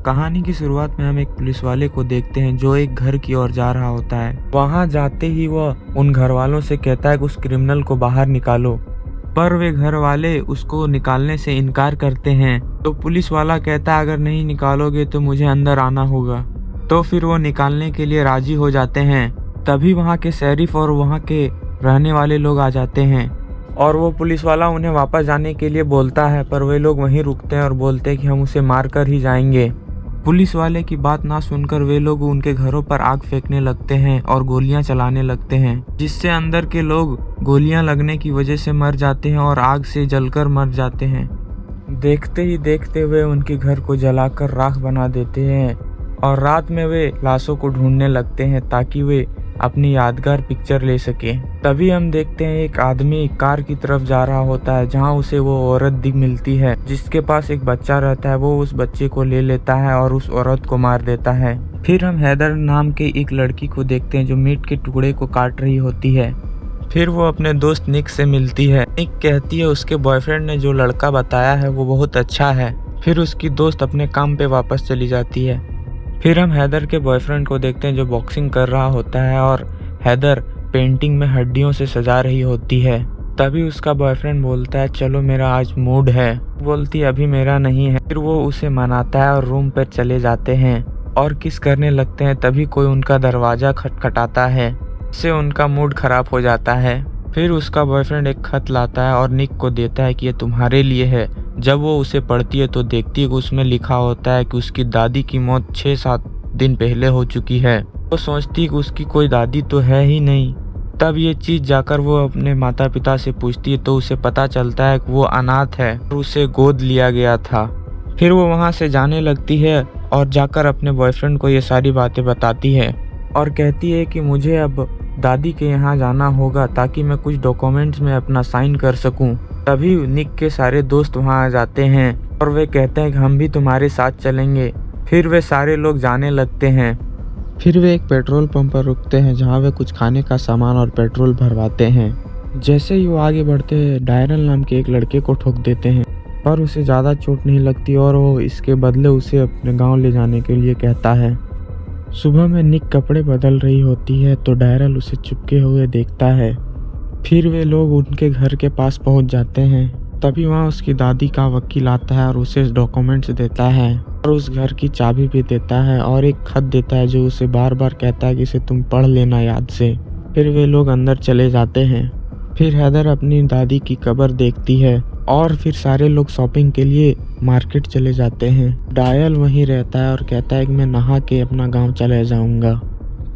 कहानी की शुरुआत में हम एक पुलिस वाले को देखते हैं जो एक घर की ओर जा रहा होता है। वहां जाते ही वह उन घर वालों से कहता है कि उस क्रिमिनल को बाहर निकालो, पर वे घर वाले उसको निकालने से इनकार करते हैं। तो पुलिस वाला कहता है अगर नहीं निकालोगे तो मुझे अंदर आना होगा। तो फिर वो निकालने के लिए राजी हो जाते हैं। तभी वहाँ के शेरिफ और वहाँ के रहने वाले लोग आ जाते हैं और वो पुलिस वाला उन्हें वापस जाने के लिए बोलता है, पर वे लोग वहीं रुकते हैं और बोलते हैं कि हम उसे मार कर ही जाएंगे। पुलिस वाले की बात ना सुनकर वे लोग उनके घरों पर आग फेंकने लगते हैं और गोलियां चलाने लगते हैं, जिससे अंदर के लोग गोलियां लगने की वजह से मर जाते हैं और आग से जलकर मर जाते हैं। देखते ही देखते वे उनके घर को जलाकर राख बना देते हैं और रात में वे लाशों को ढूंढने लगते हैं ताकि वे अपनी यादगार पिक्चर ले सके। तभी हम देखते हैं एक आदमी कार की तरफ जा रहा होता है जहां उसे वो औरत दिख मिलती है जिसके पास एक बच्चा रहता है। वो उस बच्चे को ले लेता है और उस औरत को मार देता है। फिर हम हैदर नाम के एक लड़की को देखते हैं जो मीट के टुकड़े को काट रही होती है। फिर वो अपने दोस्त निक से मिलती है। निक कहती है उसके बॉयफ्रेंड ने जो लड़का बताया है वो बहुत अच्छा है। फिर उसकी दोस्त अपने काम पे वापस चली जाती है। फिर हम हैदर के बॉयफ्रेंड को देखते हैं जो बॉक्सिंग कर रहा होता है और हैदर पेंटिंग में हड्डियों से सजा रही होती है। तभी उसका बॉयफ्रेंड बोलता है चलो मेरा आज मूड है। बोलती अभी मेरा नहीं है। फिर वो उसे मनाता है और रूम पर चले जाते हैं और किस करने लगते हैं। तभी कोई उनका दरवाजा खटखटाता है, इससे उनका मूड खराब हो जाता है। फिर उसका बॉयफ्रेंड एक खत लाता है और निक को देता है कि ये तुम्हारे लिए है। जब वो उसे पढ़ती है तो देखती है कि उसमें लिखा होता है कि उसकी दादी की मौत 6-7 दिन पहले हो चुकी है। वो सोचती है कि उसकी कोई दादी तो है ही नहीं। तब ये चीज़ जाकर वो अपने माता पिता से पूछती है तो उसे पता चलता है कि वो अनाथ है और उसे गोद लिया गया था। फिर वो वहाँ से जाने लगती है और जाकर अपने बॉयफ्रेंड को ये सारी बातें बताती है और कहती है कि मुझे अब दादी के यहाँ जाना होगा ताकि मैं कुछ डॉक्यूमेंट्स में अपना साइन कर सकूं। तभी निक के सारे दोस्त वहाँ आ जाते हैं और वे कहते हैं कि हम भी तुम्हारे साथ चलेंगे। फिर वे सारे लोग जाने लगते हैं। फिर वे एक पेट्रोल पंप पर रुकते हैं जहाँ वे कुछ खाने का सामान और पेट्रोल भरवाते हैं। जैसे ही वो आगे बढ़ते हैं डायरल नाम के एक लड़के को ठोक देते हैं, पर उसे ज़्यादा चोट नहीं लगती और वो इसके बदले उसे अपने गाँव ले जाने के लिए कहता है। सुबह में निक कपड़े बदल रही होती है तो डायरल उसे चुपके हुए देखता है। फिर वे लोग उनके घर के पास पहुंच जाते हैं। तभी वहां उसकी दादी का वकील आता है और उसे डॉक्यूमेंट्स देता है और उस घर की चाबी भी देता है और एक खत देता है जो उसे बार बार कहता है कि इसे तुम पढ़ लेना याद से। फिर वे लोग अंदर चले जाते हैं। फिर हैदर अपनी दादी की कब्र देखती है और फिर सारे लोग शॉपिंग के लिए मार्केट चले जाते हैं। डायल वहीं रहता है और कहता है कि मैं नहा के अपना गांव चले जाऊंगा।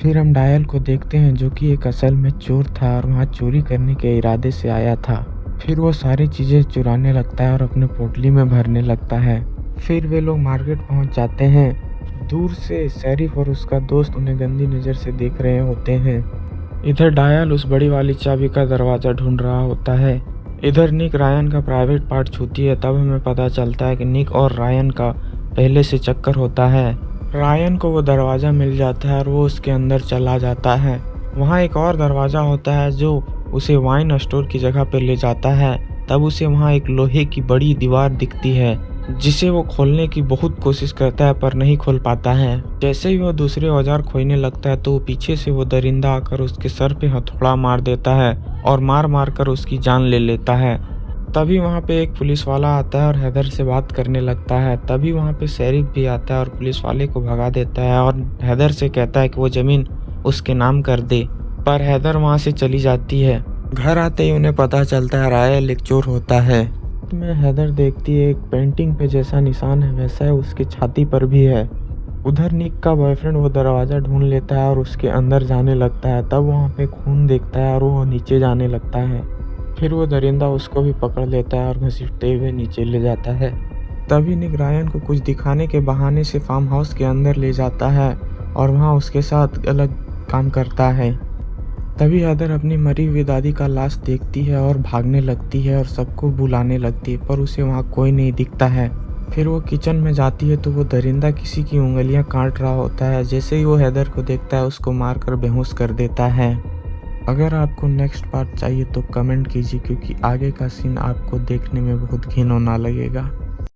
फिर हम डायल को देखते हैं जो कि एक असल में चोर था और वहां चोरी करने के इरादे से आया था। फिर वो सारी चीज़ें चुराने लगता है और अपने पोटली में भरने लगता है। फिर वे लोग मार्केट पहुंच जाते हैं। दूर से शेरिफ और उसका दोस्त उन्हें गंदी नज़र से देख रहे होते हैं। इधर डायल उस बड़ी वाली चाबी का दरवाज़ा ढूंढ रहा होता है। इधर निक रायन का प्राइवेट पार्ट छूती है। तब हमें पता चलता है कि निक और रायन का पहले से चक्कर होता है। रायन को वो दरवाज़ा मिल जाता है और वो उसके अंदर चला जाता है। वहाँ एक और दरवाज़ा होता है जो उसे वाइन स्टोर की जगह पर ले जाता है। तब उसे वहाँ एक लोहे की बड़ी दीवार दिखती है जिसे वो खोलने की बहुत कोशिश करता है पर नहीं खोल पाता है। जैसे ही वो दूसरे औजार खोलने लगता है तो पीछे से वो दरिंदा आकर उसके सर पे हथौड़ा मार देता है और मार मार कर उसकी जान ले लेता है। तभी वहाँ पे एक पुलिस वाला आता है और हैदर से बात करने लगता है। तभी वहाँ पे शेरिफ भी आता है और पुलिस वाले को भगा देता है और हैदर से कहता है कि वो ज़मीन उसके नाम कर दे, पर हैदर वहाँ से चली जाती है। घर आते ही उन्हें पता चलता है रायल एक चोर होता है। में हैदर देखती है एक पेंटिंग पे जैसा निशान है वैसा है उसके छाती पर भी है। उधर निक का बॉयफ्रेंड वो दरवाज़ा ढूंढ लेता है और उसके अंदर जाने लगता है। तब वहाँ पे खून देखता है और वो नीचे जाने लगता है। फिर वो दरिंदा उसको भी पकड़ लेता है और घसीटते हुए नीचे ले जाता है। तभी निक रायन को कुछ दिखाने के बहाने से फार्म हाउस के अंदर ले जाता है और वहाँ उसके साथ अलग काम करता है। तभी हैदर अपनी मरी हुई दादी का लाश देखती है और भागने लगती है और सबको बुलाने लगती है, पर उसे वहाँ कोई नहीं दिखता है। फिर वो किचन में जाती है तो वो दरिंदा किसी की उंगलियां काट रहा होता है। जैसे ही वो हैदर को देखता है उसको मारकर बेहोश कर देता है। अगर आपको नेक्स्ट पार्ट चाहिए तो कमेंट कीजिए क्योंकि आगे का सीन आपको देखने में बहुत घिनौना लगेगा।